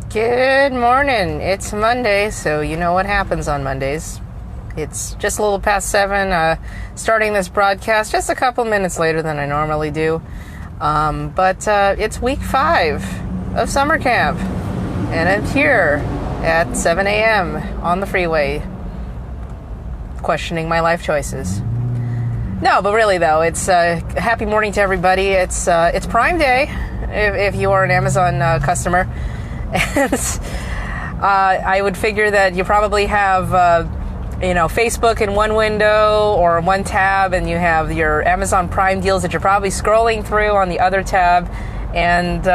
Good morning. It's Monday, so you know what happens on Mondays. It's just a little past 7, starting this broadcast just a couple minutes later than I normally do. But it's week 5 of summer camp, and I'm here at 7 a.m. on the freeway, questioning my life choices. No, but really though, it's happy morning to everybody. It's Prime Day if you are an Amazon customer. And I would figure that you probably have, Facebook in one window or one tab, and you have your Amazon Prime deals that you're probably scrolling through on the other tab, and,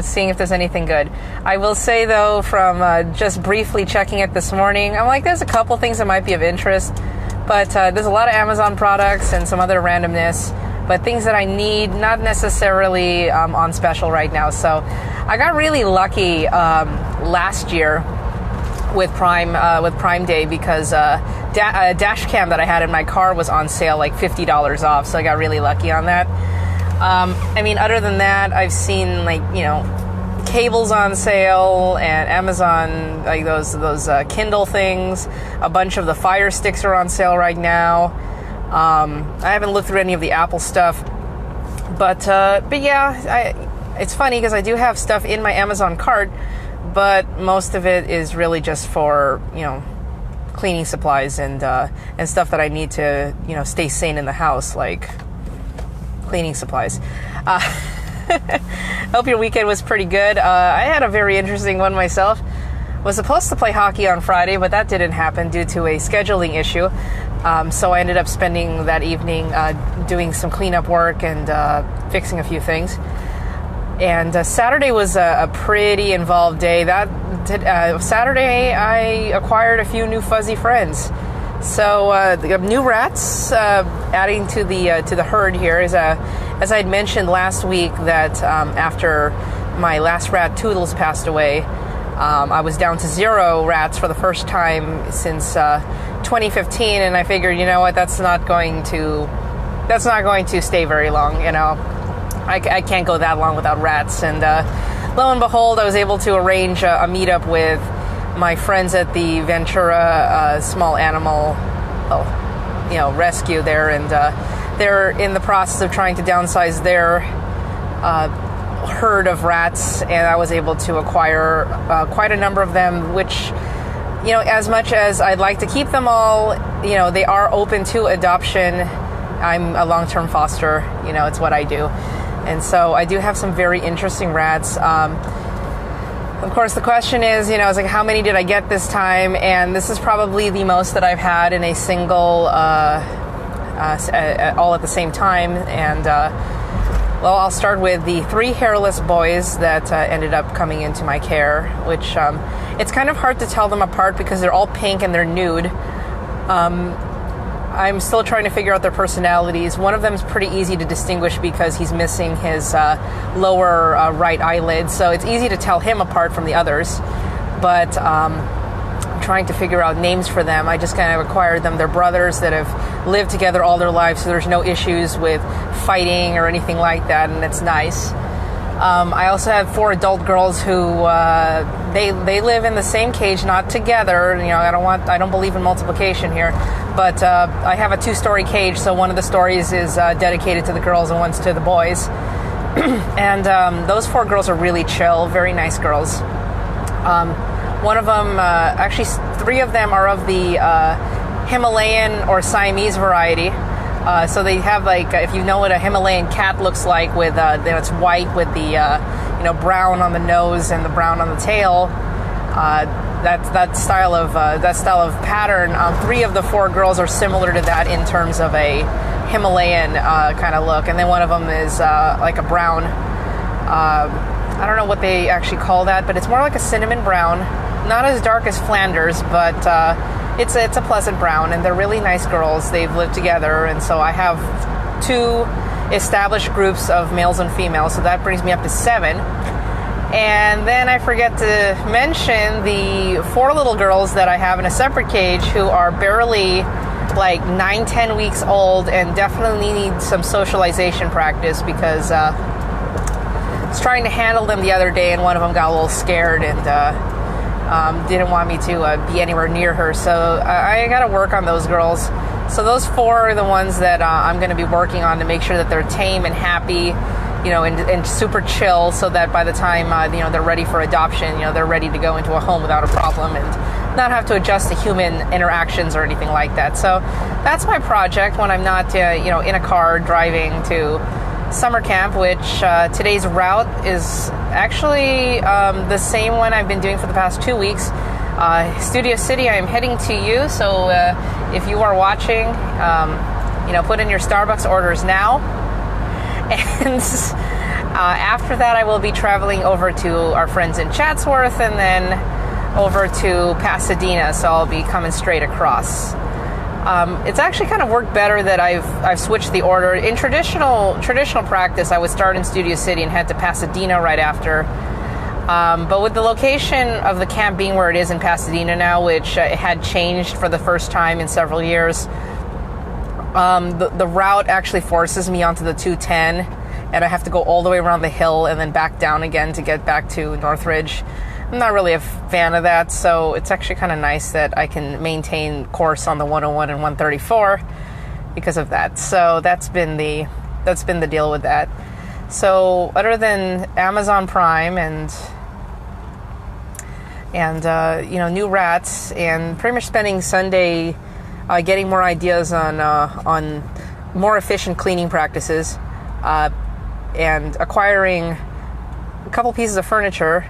seeing if there's anything good. I will say, though, from just briefly checking it this morning, I'm like, there's a couple things that might be of interest, but there's a lot of Amazon products and some other randomness, but things that I need, not necessarily on special right now. So I got really lucky last year with Prime Day because a dash cam that I had in my car was on sale, like $50 off. So I got really lucky on that. Other than that, I've seen cables on sale and Amazon, like those Kindle things. A bunch of the Fire Sticks are on sale right now. I haven't looked through any of the Apple stuff, but yeah, it's funny because I do have stuff in my Amazon cart, but most of it is really just for, cleaning supplies and stuff that I need to, stay sane in the house, like cleaning supplies. Hope your weekend was pretty good. I had a very interesting one myself. Was supposed to play hockey on Friday, but that didn't happen due to a scheduling issue. So I ended up spending that evening doing some cleanup work and fixing a few things. And Saturday was a pretty involved day. Saturday, I acquired a few new fuzzy friends. So new rats adding to the herd here. As I had mentioned last week that after my last rat, Toodles, passed away, I was down to 0 rats for the first time since 2015, and I figured, that's not going to stay very long. I can't go that long without rats. And lo and behold, I was able to arrange a meetup with my friends at the Ventura small animal, rescue there, and they're in the process of trying to downsize their herd of rats, and I was able to acquire quite a number of them, which, as much as I'd like to keep them all, they are open to adoption. I'm a long-term foster, it's what I do. And so I do have some very interesting rats. Of course, the question is, it's like, how many did I get this time? And this is probably the most that I've had in a single, all at the same time. And, I'll start with the 3 hairless boys that ended up coming into my care, which it's kind of hard to tell them apart because they're all pink and they're nude. I'm still trying to figure out their personalities. One of them is pretty easy to distinguish because he's missing his lower right eyelid, so it's easy to tell him apart from the others. But I'm trying to figure out names for them. I just kind of acquired them. They're brothers that have lived together all their lives, so there's no issues with fighting or anything like that, and it's nice. I also have 4 adult girls who they live in the same cage, not together. I don't believe in multiplication here, but I have a 2-story cage. So one of the stories is dedicated to the girls and one's to the boys. And those 4 girls are really chill, very nice girls. One of them, actually 3 of them are of the Himalayan or Siamese variety. So they have if you know what a Himalayan cat looks like, with it's white with the brown on the nose and the brown on the tail. That style of pattern. 3 of the 4 girls are similar to that in terms of a Himalayan kind of look, and then one of them is like a brown. I don't know what they actually call that, but it's more like a cinnamon brown, not as dark as Flanders, but it's a pleasant brown, and they're really nice girls. They've lived together, and so I have 2 established groups of males and females, so that brings me up to 7. And then I forget to mention the 4 little girls that I have in a separate cage who are barely 9-10 weeks old and definitely need some socialization practice because was trying to handle them the other day, and one of them got a little scared and didn't want me to be anywhere near her. So I got to work on those girls. So those 4 are the ones that I'm going to be working on to make sure that they're tame and happy, and super chill, so that by the time they're ready for adoption, they're ready to go into a home without a problem and not have to adjust to human interactions or anything like that. So that's my project when I'm not in a car driving to summer camp, which today's route is actually the same one I've been doing for the past 2 weeks. Studio City, I am heading to you, so if you are watching, put in your Starbucks orders now. And after that, I will be traveling over to our friends in Chatsworth and then over to Pasadena, so I'll be coming straight across. It's actually kind of worked better that I've switched the order. In traditional practice, I would start in Studio City and head to Pasadena right after. But with the location of the camp being where it is in Pasadena now, which it had changed for the first time in several years, the route actually forces me onto the 210, and I have to go all the way around the hill and then back down again to get back to Northridge. I'm not really a fan of that, so it's actually kind of nice that I can maintain course on the 101 and 134 because of that. So that's been the deal with that. So other than Amazon Prime and new rats, and pretty much spending Sunday getting more ideas on more efficient cleaning practices, and acquiring a couple pieces of furniture.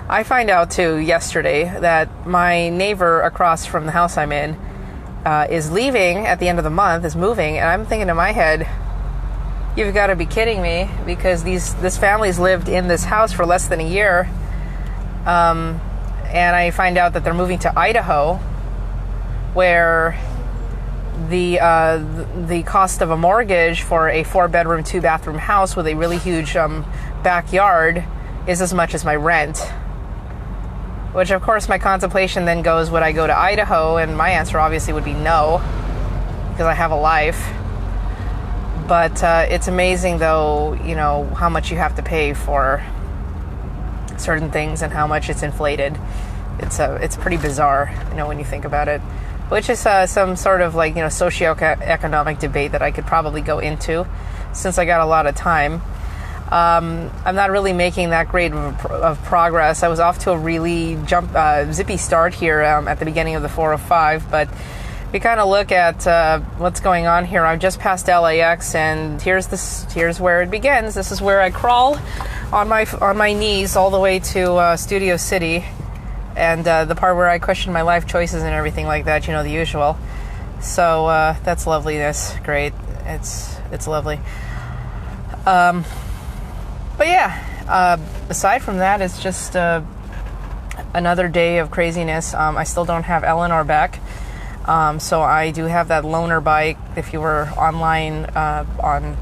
I find out too yesterday that my neighbor across from the house I'm in is leaving at the end of the month, is moving, and I'm thinking in my head, you've got to be kidding me, because this family's lived in this house for less than a year, and I find out that they're moving to Idaho, where the cost of a mortgage for a 4-bedroom, 2-bathroom house with a really huge backyard is as much as my rent. Which, of course, my contemplation then goes, would I go to Idaho? And my answer obviously would be no, because I have a life. But it's amazing, though, how much you have to pay for certain things and how much it's inflated. It's pretty bizarre, when you think about it. Which is some sort of socioeconomic debate that I could probably go into, since I got a lot of time. I'm not really making that great of progress. I was off to a really zippy start here at the beginning of the 405, but if you kind of look at what's going on here, I'm just past LAX, and here's where it begins. This is where I crawl on my knees all the way to Studio City, and the part where I question my life choices and everything like that, the usual. So that's loveliness. Great. It's lovely. But yeah, aside from that, it's just another day of craziness. I still don't have Eleanor back, so I do have that loaner bike. If you were online on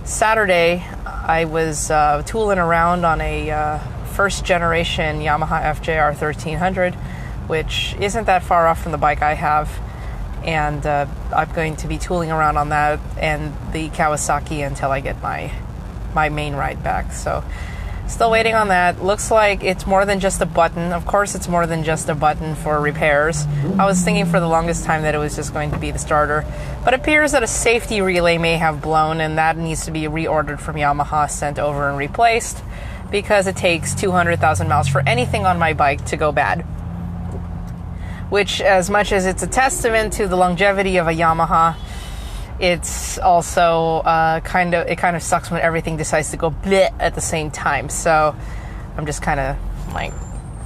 Saturday, I was tooling around on a first generation Yamaha FJR 1300, which isn't that far off from the bike I have, and I'm going to be tooling around on that and the Kawasaki until I get my main ride back. So still waiting on that. Looks like it's more than just a button. Of course it's more than just a button for repairs. I was thinking for the longest time that it was just going to be the starter, but it appears that a safety relay may have blown, and that needs to be reordered from Yamaha, sent over and replaced, because it takes 200,000 miles for anything on my bike to go bad. Which, as much as it's a testament to the longevity of a Yamaha, it's also kind of sucks when everything decides to go bleh at the same time. So I'm just kind of like,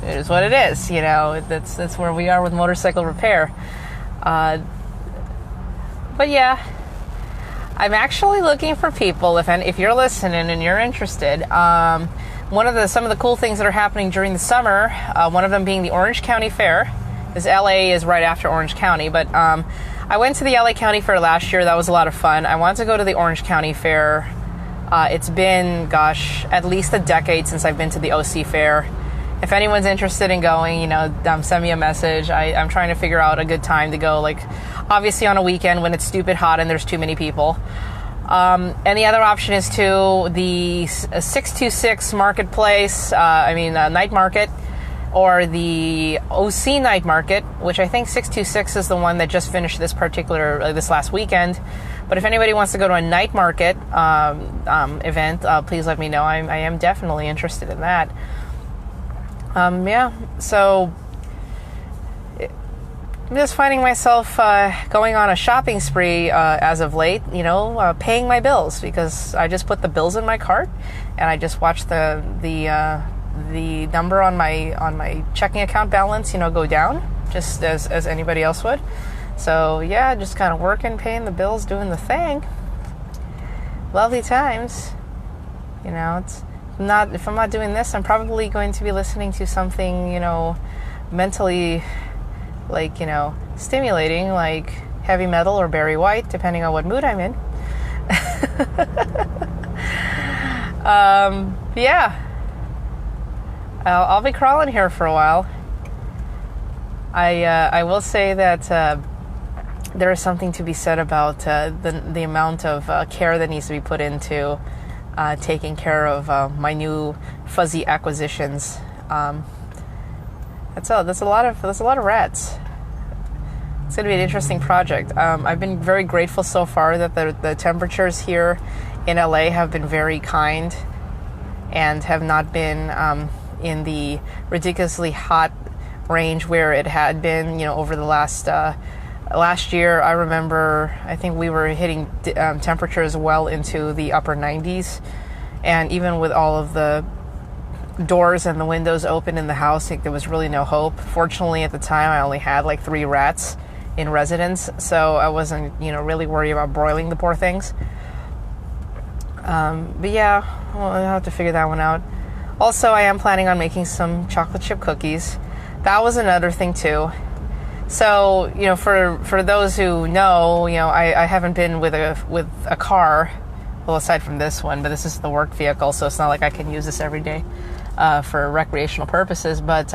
it is what it is, that's where we are with motorcycle repair. But yeah, I'm actually looking for people, if you're listening and you're interested. Some of the cool things that are happening during the summer, one of them being the Orange County Fair, because LA is right after Orange County, but I went to the LA County Fair last year. That was a lot of fun. I want to go to the Orange County Fair. It's been, at least a decade since I've been to the OC Fair. If anyone's interested in going, send me a message. I'm trying to figure out a good time to go, obviously on a weekend when it's stupid hot and there's too many people. And the other option is to the 626 marketplace, night market, or the OC night market, which I think 626 is the one that just finished this last weekend. But if anybody wants to go to a night market event, please let me know. I am definitely interested in that. So I'm just finding myself going on a shopping spree as of late, paying my bills, because I just put the bills in my cart and I just watch the number on my checking account balance, go down, just as anybody else would. So yeah, just kind of working, paying the bills, doing the thing. Lovely times. If I'm not doing this, I'm probably going to be listening to something, mentally, stimulating, like heavy metal or Barry White, depending on what mood I'm in. I'll be crawling here for a while. I will say that there is something to be said about the amount of care that needs to be put into taking care of my new fuzzy acquisitions. That's a lot of rats. It's going to be an interesting project. I've been very grateful so far that the temperatures here in LA have been very kind and have not been in the ridiculously hot range where it had been, over the last year. I remember, I think we were hitting temperatures well into the upper 90s, and even with all of the doors and the windows open in the house, there was really no hope. Fortunately, at the time, I only had like 3 rats in residence, so I wasn't, really worried about broiling the poor things. But yeah, I'll have to figure that one out. Also, I am planning on making some chocolate chip cookies. That was another thing too. So, for those who know, I haven't been with a car, well, aside from this one, but this is the work vehicle, so it's not like I can use this every day for recreational purposes. But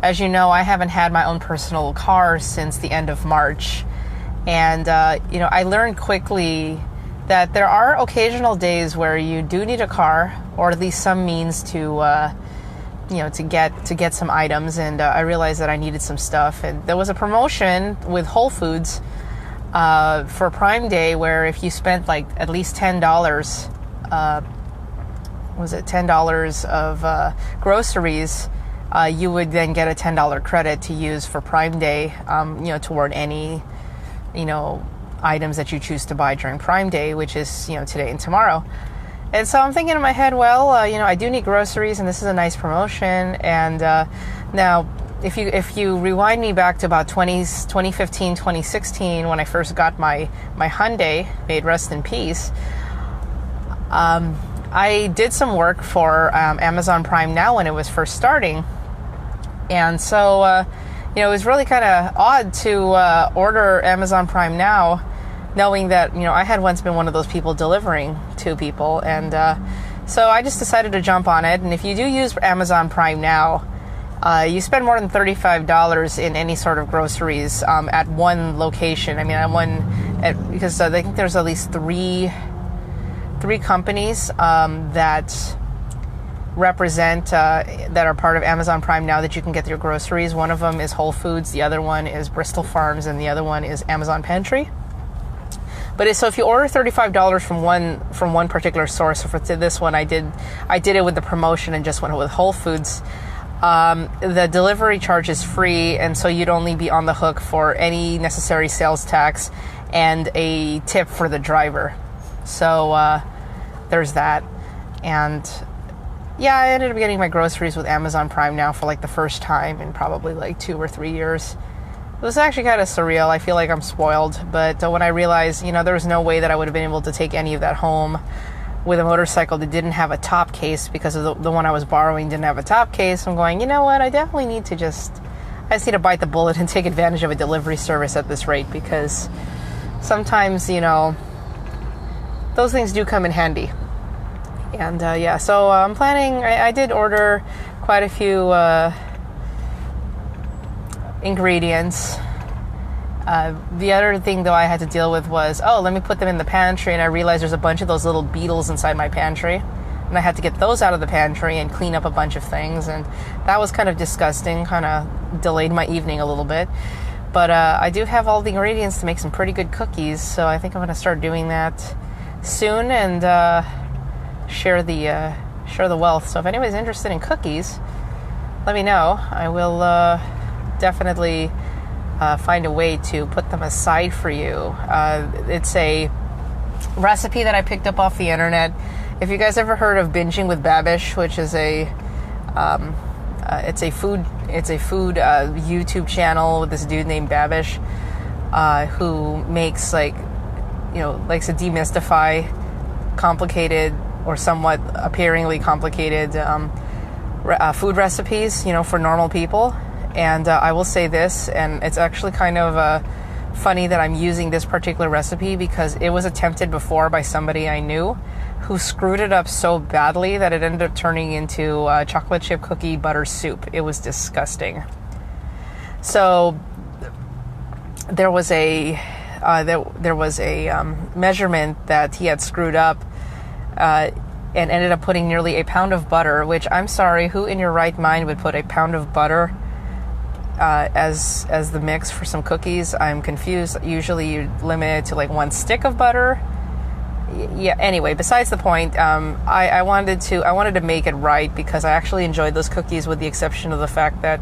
as you know, I haven't had my own personal car since the end of March. And, I learned quickly that there are occasional days where you do need a car, or at least some means to get some items, and I realized that I needed some stuff. And there was a promotion with Whole Foods for Prime Day where if you spent like at least $10, $10 of groceries, you would then get a $10 credit to use for Prime Day, toward any, items that you choose to buy during Prime Day, which is, today and tomorrow. And so I'm thinking in my head, well, I do need groceries, and this is a nice promotion. And now, if you rewind me back to about 2015, 2016, when I first got my Hyundai, may it rest in peace, I did some work for Amazon Prime Now when it was first starting. And so, it was really kind of odd to order Amazon Prime Now, knowing that, I had once been one of those people delivering to people. And so I just decided to jump on it. And if you do use Amazon Prime Now, you spend more than $35 in any sort of groceries at one location. I mean, because I think there's at least three companies that represent, that are part of Amazon Prime Now that you can get your groceries. One of them is Whole Foods, the other one is Bristol Farms, and the other one is Amazon Pantry. But so if you order $35 from one particular source, so for this one I did it with the promotion and just went with Whole Foods, the delivery charge is free, and so you'd only be on the hook for any necessary sales tax and a tip for the driver. So there's that. And yeah, I ended up getting my groceries with Amazon Prime Now for like the first time in probably like 2 or 3 years. It was actually kind of surreal. I feel like I'm spoiled. But when I realized, there was no way that I would have been able to take any of that home with a motorcycle that didn't have a top case, because of the one I was borrowing didn't have a top case, I'm going, you know what, I definitely need to I just need to bite the bullet and take advantage of a delivery service at this rate, because sometimes, those things do come in handy. And so I'm planning, I did order quite a few ingredients, The other thing, though, I had to deal with was, let me put them in the pantry, and I realized there's a bunch of those little beetles inside my pantry, and I had to get those out of the pantry and clean up a bunch of things, and that was kind of disgusting, kind of delayed my evening a little bit. But I do have all the ingredients to make some pretty good cookies, so I think I'm going to start doing that soon and share the wealth. So if anybody's interested in cookies, let me know. I will definitely find a way to put them aside for you. It's a recipe that I picked up off the internet. If you guys ever heard of Binging with Babish, which is it's a food YouTube channel with this dude named Babish, who makes likes to demystify complicated or somewhat appearingly complicated food recipes, for normal people. And I will say this, and it's actually kind of funny that I'm using this particular recipe because it was attempted before by somebody I knew who screwed it up so badly that it ended up turning into chocolate chip cookie butter soup. It was disgusting. So there was a measurement that he had screwed up and ended up putting nearly a pound of butter, which I'm sorry, who in your right mind would put a pound of butter as the mix for some cookies? I'm confused. Usually you limit it to like one stick of butter. Yeah, anyway, besides the point, I wanted to make it right because I actually enjoyed those cookies, with the exception of the fact that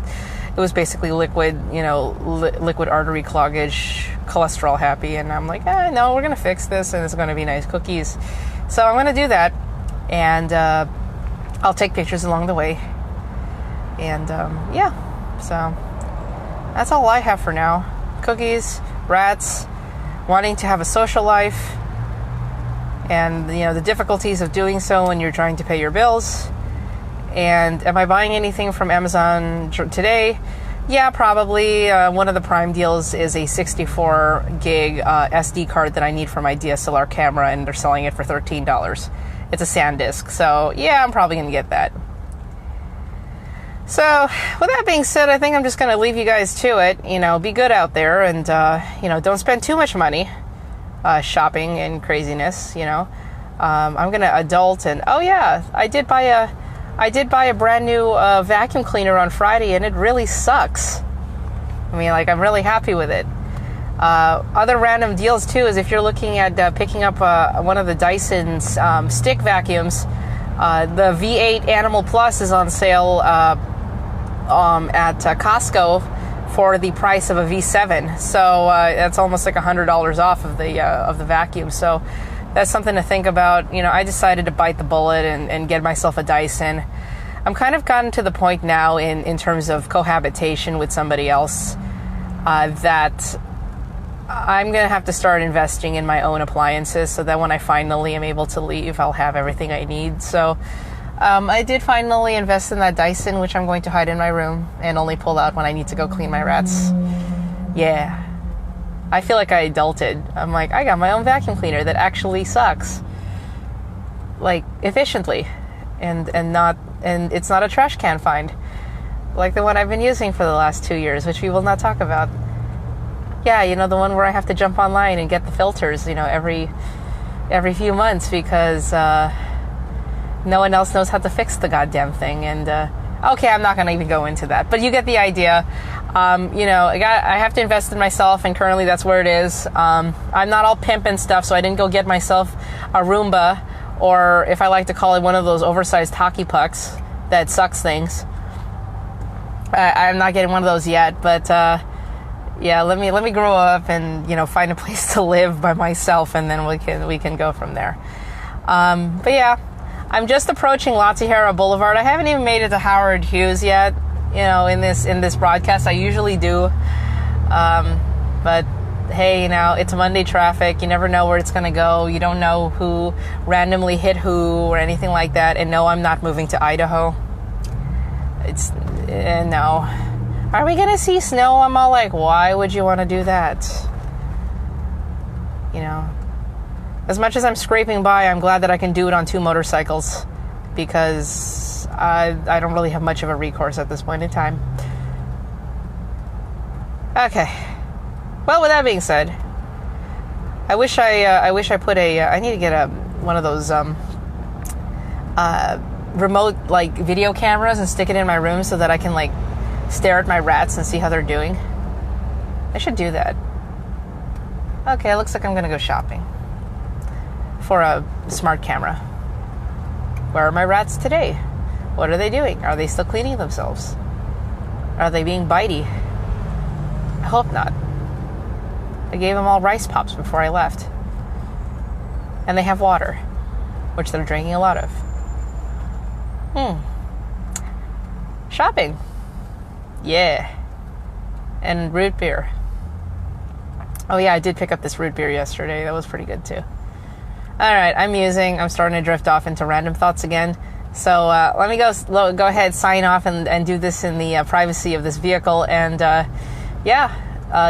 it was basically liquid, liquid artery cloggage, cholesterol happy, and I'm like, no, we're going to fix this and it's going to be nice cookies. So I'm going to do that, and I'll take pictures along the way. And so that's all I have for now. Cookies, rats, wanting to have a social life, and the difficulties of doing so when you're trying to pay your bills. And am I buying anything from Amazon today? Yeah, probably. One of the Prime deals is a 64 gig SD card that I need for my DSLR camera, and they're selling it for $13. It's a SanDisk, so yeah, I'm probably going to get that. So with that being said, I think I'm just going to leave you guys to it. Be good out there, and don't spend too much money shopping and craziness. I'm going to adult, and I did buy a brand new vacuum cleaner on Friday, and it really sucks. I'm really happy with it. Other random deals too is if you're looking at picking up one of the Dyson's stick vacuums, the V8 Animal Plus is on sale at Costco for the price of a V7. So that's almost like $100 off of the vacuum. So that's something to think about. I decided to bite the bullet and get myself a Dyson. I'm kind of gotten to the point now in terms of cohabitation with somebody else that I'm going to have to start investing in my own appliances so that when I finally am able to leave, I'll have everything I need. So I did finally invest in that Dyson, which I'm going to hide in my room and only pull out when I need to go clean my rats. Yeah. I feel like I adulted. I'm like, I got my own vacuum cleaner that actually sucks. Efficiently. And it's not a trash can find. Like the one I've been using for the last 2 years, which we will not talk about. Yeah, the one where I have to jump online and get the filters, every few months because no one else knows how to fix the goddamn thing. And okay, I'm not going to even go into that, but you get the idea. I have to invest in myself, and currently that's where it is. I'm not all pimp and stuff, so I didn't go get myself a Roomba, or if I like to call it, one of those oversized hockey pucks that sucks things. I'm not getting one of those yet, but yeah, let me grow up and find a place to live by myself, and then we can go from there. But yeah, I'm just approaching La Tijera Boulevard. I haven't even made it to Howard Hughes yet. In this broadcast, I usually do. But hey, it's Monday traffic. You never know where it's going to go. You don't know who randomly hit who or anything like that. And no, I'm not moving to Idaho. No. Are we going to see snow? I'm all like, why would you want to do that? As much as I'm scraping by, I'm glad that I can do it on 2 motorcycles because I don't really have much of a recourse at this point in time. Okay. Well, with that being said, I wish I put a. I need to get one of those remote like video cameras and stick it in my room so that I can like stare at my rats and see how they're doing. I should do that. Okay, it looks like I'm gonna go shopping for a smart camera. Where are my rats today? What are they doing? Are they still cleaning themselves? Are they being bitey? I hope not. I gave them all rice pops before I left. And they have water, which they're drinking a lot of. Shopping. Yeah. And root beer. Oh yeah, I did pick up this root beer yesterday. That was pretty good too. Alright, I'm starting to drift off into random thoughts again. So let me go ahead, sign off, and do this in the privacy of this vehicle. And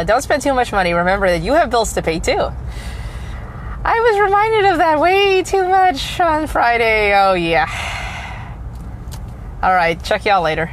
don't spend too much money. Remember that you have bills to pay too. I was reminded of that way too much on Friday. Oh yeah. All right, check y'all later.